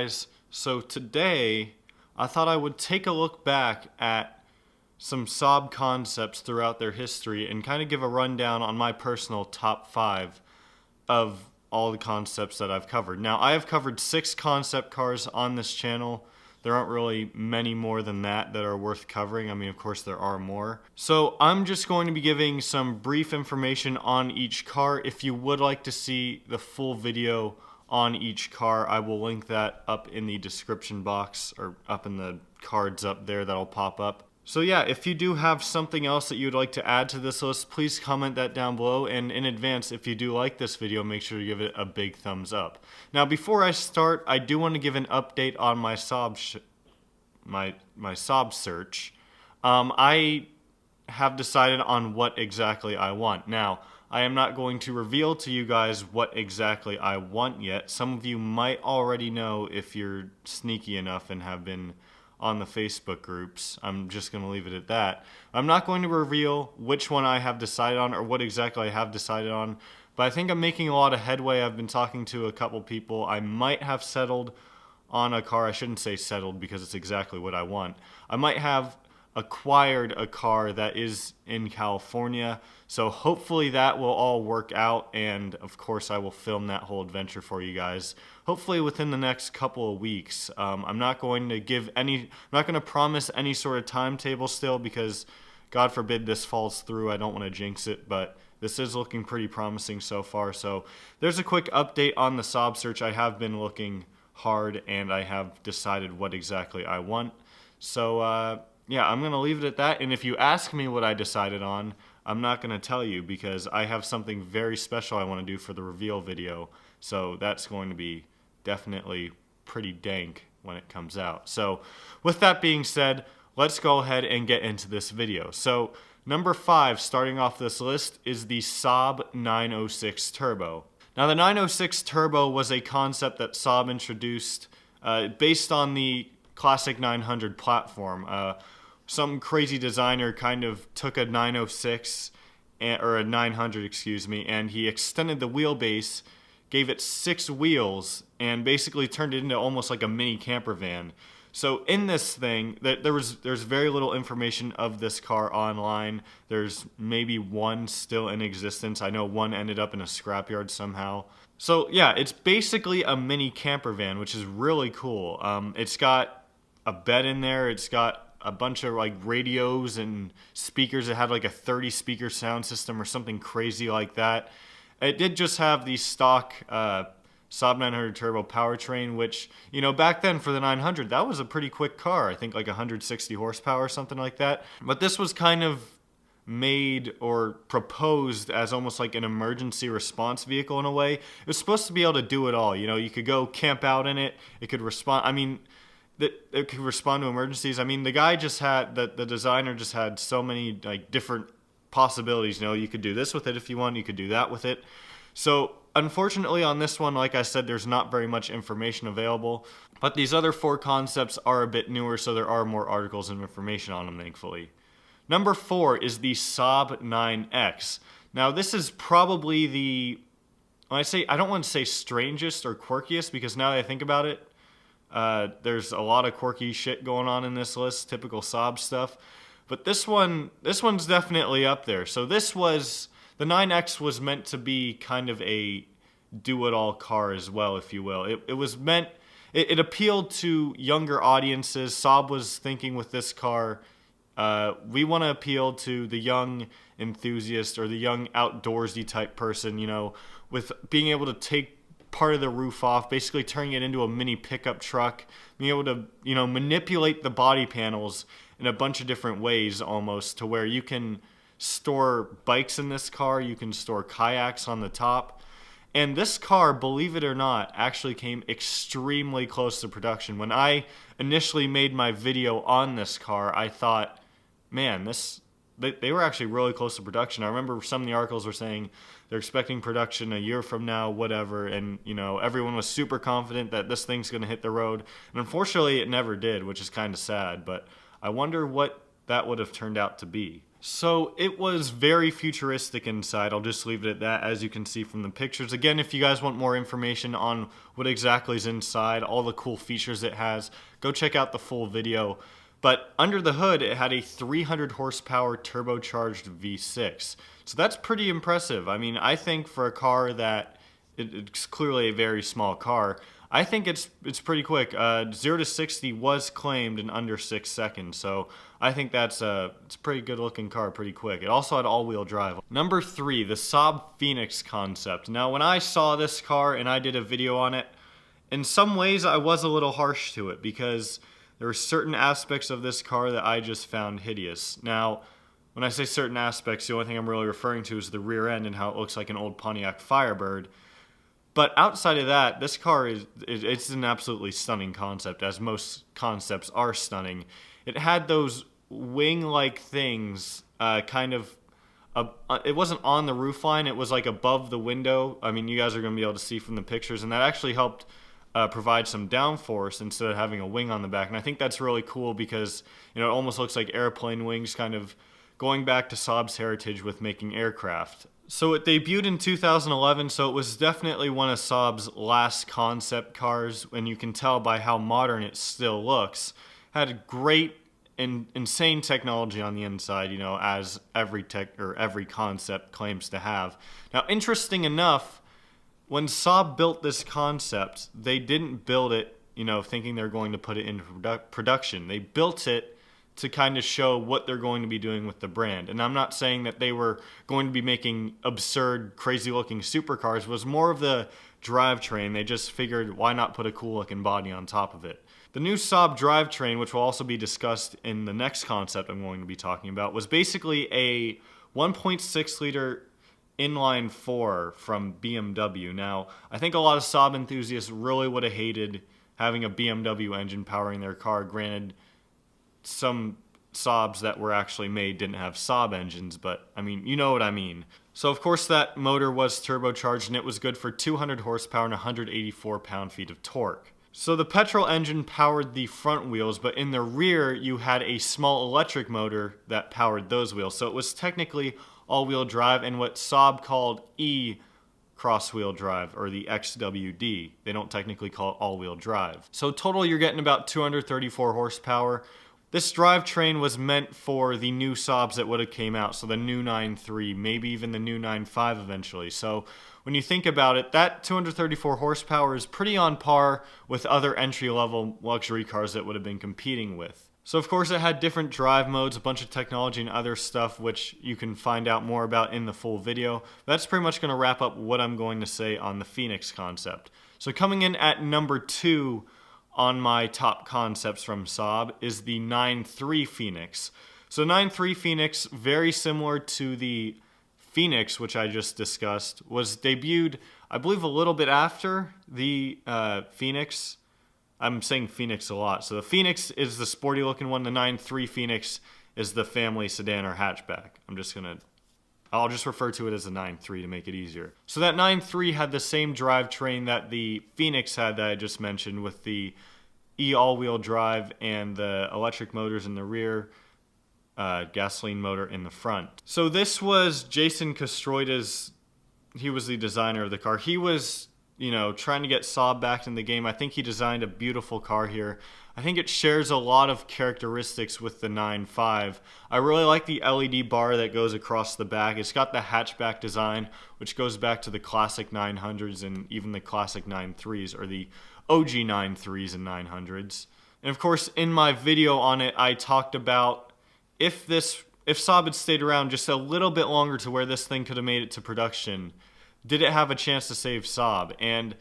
guys? So today I thought I would take a look back at some Saab concepts throughout their history and kind of give a rundown on my personal top 5 of all the concepts that I've covered. Now, I have covered 6 concept cars on this channel. There aren't really many more than that are worth covering. I mean, of course there are more. So I'm just going to be giving some brief information on each car. If you would like to see the full video on each car, I will link that up in the description box or up in the cards up there that'll pop up. So yeah, if you do have something else that you'd like to add to this list, please comment that down below. And in advance, if you do like this video, make sure to give it a big thumbs up. Now, before I start, I do want to give an update on my Saab Saab search. I have decided on what exactly I want. Now, I am not going to reveal to you guys what exactly I want yet. Some of you might already know if you're sneaky enough and have been on the Facebook groups. I'm just going to leave it at that. I'm not going to reveal which one I have decided on or what exactly I have decided on, but I think I'm making a lot of headway. I've been talking to a couple people. I might have settled on a car. I shouldn't say settled because it's exactly what I want. I might have acquired a car that is in California, so hopefully that will all work out, and of course I will film that whole adventure for you guys hopefully within the next couple of weeks. I'm not going to promise any sort of timetable still, because God forbid this falls through. I don't want to jinx it, but this is looking pretty promising so far. So there's a quick update on the Saab search. I have been looking hard and I have decided what exactly I want. So yeah, I'm going to leave it at that. And if you ask me what I decided on, I'm not going to tell you, because I have something very special I want to do for the reveal video. So that's going to be definitely pretty dank when it comes out. So with that being said, let's go ahead and get into this video. So number 5, starting off this list, is the Saab 906 Turbo. Now, the 906 Turbo was a concept that Saab introduced based on the classic 900 platform. Some crazy designer kind of took a 906, or a 900, excuse me, and he extended the wheelbase, gave it 6 wheels, and basically turned it into almost like a mini camper van. So in this thing, there's very little information of this car online. There's maybe one still in existence. I know one ended up in a scrapyard somehow. So yeah, it's basically a mini camper van, which is really cool. It's got a bed in there. It's got a bunch of like radios and speakers. It had like a 30 speaker sound system or something crazy like that. It did just have the stock Saab 900 Turbo powertrain, which, you know, back then for the 900, that was a pretty quick car. I think like 160 horsepower or something like that. But this was kind of made or proposed as almost like an emergency response vehicle in a way. It was supposed to be able to do it all. You know, you could go camp out in it. It could respond. I mean, it could respond to emergencies. I mean, the guy just had, the designer just had so many like different possibilities. You know, you could do this with it if you want. You could do that with it. So unfortunately on this one, like I said, there's not very much information available. But these other 4 concepts are a bit newer, so there are more articles and information on them, thankfully. Number 4 is the Saab 9X. Now this is probably the, I don't want to say strangest or quirkiest, because now that I think about it, there's a lot of quirky shit going on in this list, typical Saab stuff. But this one's definitely up there. So the 9X was meant to be kind of a do-it-all car as well, if you will. It appealed to younger audiences. Saab was thinking with this car, we want to appeal to the young enthusiast or the young outdoorsy type person, you know, with being able to take part of the roof off, basically turning it into a mini pickup truck, being able to, you know, manipulate the body panels in a bunch of different ways almost, to where you can store bikes in this car, you can store kayaks on the top. And this car, believe it or not, actually came extremely close to production. When I initially made my video on this car, I thought, man, they were actually really close to production. I remember some of the articles were saying they're expecting production a year from now, whatever, and you know, everyone was super confident that this thing's going to hit the road. And unfortunately, it never did, which is kind of sad, but I wonder what that would have turned out to be. So it was very futuristic inside. I'll just leave it at that, as you can see from the pictures. Again, if you guys want more information on what exactly is inside, all the cool features it has, go check out the full video. But under the hood, it had a 300 horsepower turbocharged V6. So that's pretty impressive. I mean, I think for a car that it's clearly a very small car, I think it's pretty quick. 0 to 60 was claimed in under 6 seconds, so I think it's a pretty good looking car pretty quick. It also had all-wheel drive. Number 3, the Saab Fenix concept. Now, when I saw this car and I did a video on it, in some ways I was a little harsh to it because there were certain aspects of this car that I just found hideous. Now, when I say certain aspects, the only thing I'm really referring to is the rear end and how it looks like an old Pontiac Firebird. But outside of that, this car it's an absolutely stunning concept, as most concepts are stunning. It had those wing-like things, it wasn't on the roofline, it was like above the window. I mean, you guys are going to be able to see from the pictures, and that actually helped provide some downforce instead of having a wing on the back. And I think that's really cool because, you know, it almost looks like airplane wings, kind of going back to Saab's heritage with making aircraft. So it debuted in 2011, so it was definitely one of Saab's last concept cars, and you can tell by how modern it still looks. Had great and insane technology on the inside, you know, as every concept claims to have. Now, interesting enough, when Saab built this concept, they didn't build it, you know, thinking they're going to put it into production. They built it to kind of show what they're going to be doing with the brand. And I'm not saying that they were going to be making absurd, crazy-looking supercars. It was more of the drivetrain. They just figured, why not put a cool-looking body on top of it? The new Saab drivetrain, which will also be discussed in the next concept I'm going to be talking about, was basically a 1.6-liter inline 4 from BMW. Now, I think a lot of Saab enthusiasts really would have hated having a BMW engine powering their car. Granted, some Saabs that were actually made didn't have Saab engines, but I mean, you know what I mean. So of course that motor was turbocharged and it was good for 200 horsepower and 184 pound-feet of torque. So the petrol engine powered the front wheels, but in the rear you had a small electric motor that powered those wheels. So it was technically all-wheel drive and what Saab called cross-wheel drive, or the XWD. They don't technically call it all-wheel drive. So total you're getting about 234 horsepower. This drivetrain was meant for the new Saabs that would have came out, so the new 9.3, maybe even the new 9.5 eventually. So when you think about it, that 234 horsepower is pretty on par with other entry-level luxury cars that would have been competing with. So of course it had different drive modes, a bunch of technology and other stuff which you can find out more about in the full video. That's pretty much going to wrap up what I'm going to say on the Fenix concept. So coming in at number 2 on my top concepts from Saab is the 9.3 Fenix. So 9.3 Fenix, very similar to the Fenix, which I just discussed, was debuted, I believe, a little bit after the Fenix. I'm saying Fenix a lot. So the Fenix is the sporty looking one. The 9.3 Fenix is the family sedan or hatchback. I'll just refer to it as the 9.3 to make it easier. So that 9.3 had the same drivetrain that the Fenix had that I just mentioned, with the all-wheel drive and the electric motors in the rear, gasoline motor in the front. So this was Jason Castroida's, he was the designer of the car. He was, you know, trying to get Saab back in the game. I think he designed a beautiful car here. I think it shares a lot of characteristics with the 9.5. I really like the LED bar that goes across the back. It's got the hatchback design, which goes back to the classic 900s and even the classic 9.3s, or the OG 9.3s and 900s. And of course, in my video on it, I talked about if Saab had stayed around just a little bit longer to where this thing could have made it to production, did it have a chance to save Saab? And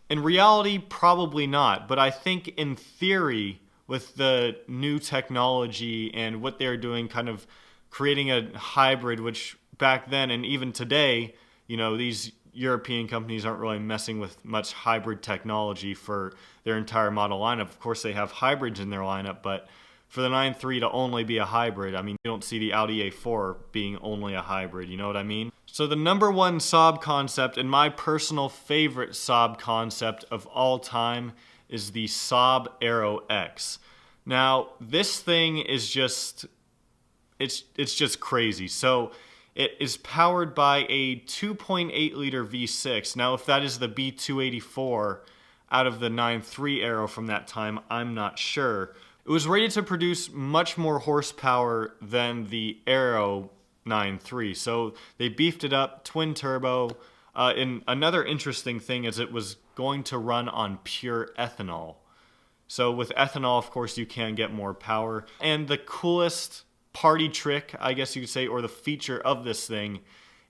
in reality, probably not. But I think in theory, with the new technology and what they're doing, kind of creating a hybrid, which back then and even today, you know, these European companies aren't really messing with much hybrid technology for their entire model lineup. Of course, they have hybrids in their lineup, but for the 9.3 to only be a hybrid, I mean, you don't see the Audi A4 being only a hybrid, you know what I mean? So the number one Saab concept, and my personal favorite Saab concept of all time, is the Saab Aero X. Now, this thing is just, it's just crazy. So it is powered by a 2.8 liter V6. Now, if that is the B284 out of the 9.3 Aero from that time, I'm not sure. It was rated to produce much more horsepower than the Aero 9.3, so they beefed it up, twin turbo. And another interesting thing is it was going to run on pure ethanol. So with ethanol, of course, you can get more power. And the coolest party trick, I guess you could say, or the feature of this thing,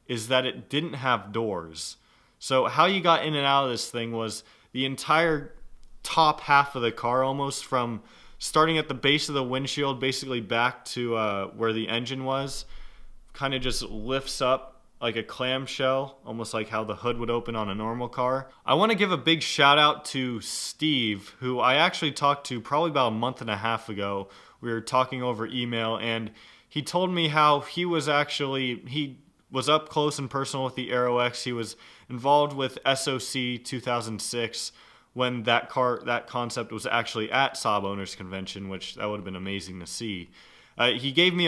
is that it didn't have doors. So how you got in and out of this thing was the entire top half of the car, almost from starting at the base of the windshield basically back to where the engine was, kind of just lifts up like a clamshell, almost like how the hood would open on a normal car. I want to give a big shout out to Steve, who I actually talked to probably about a month and a half ago. We were talking over email, and he told me how he was up close and personal with the Aero X. He was involved with SOC 2006 when that concept was actually at Saab Owners Convention, which that would have been amazing to see. He gave me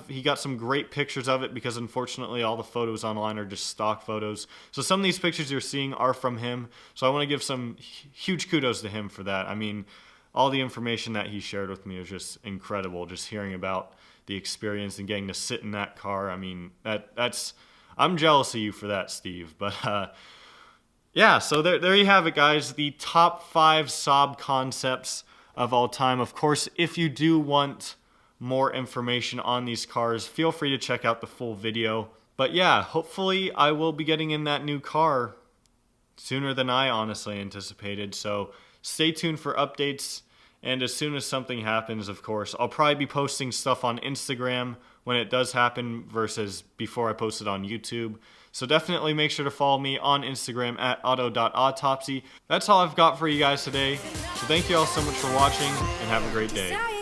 he got some great pictures of it, because unfortunately all the photos online are just stock photos. So some of these pictures you're seeing are from him. So I want to give some huge kudos to him for that. I mean, all the information that he shared with me was just incredible. Just hearing about the experience and getting to sit in that car. I mean, I'm jealous of you for that, Steve. But yeah, so there you have it, guys. The top 5 Saab concepts of all time. Of course, if you do want more information on these cars, feel free to check out the full video. But yeah, hopefully I will be getting in that new car sooner than I honestly anticipated. So stay tuned for updates, and as soon as something happens, of course, I'll probably be posting stuff on Instagram when it does happen versus before I post it on YouTube. So definitely make sure to follow me on Instagram at auto.autopsy. That's all I've got for you guys today. So thank you all so much for watching, and have a great day.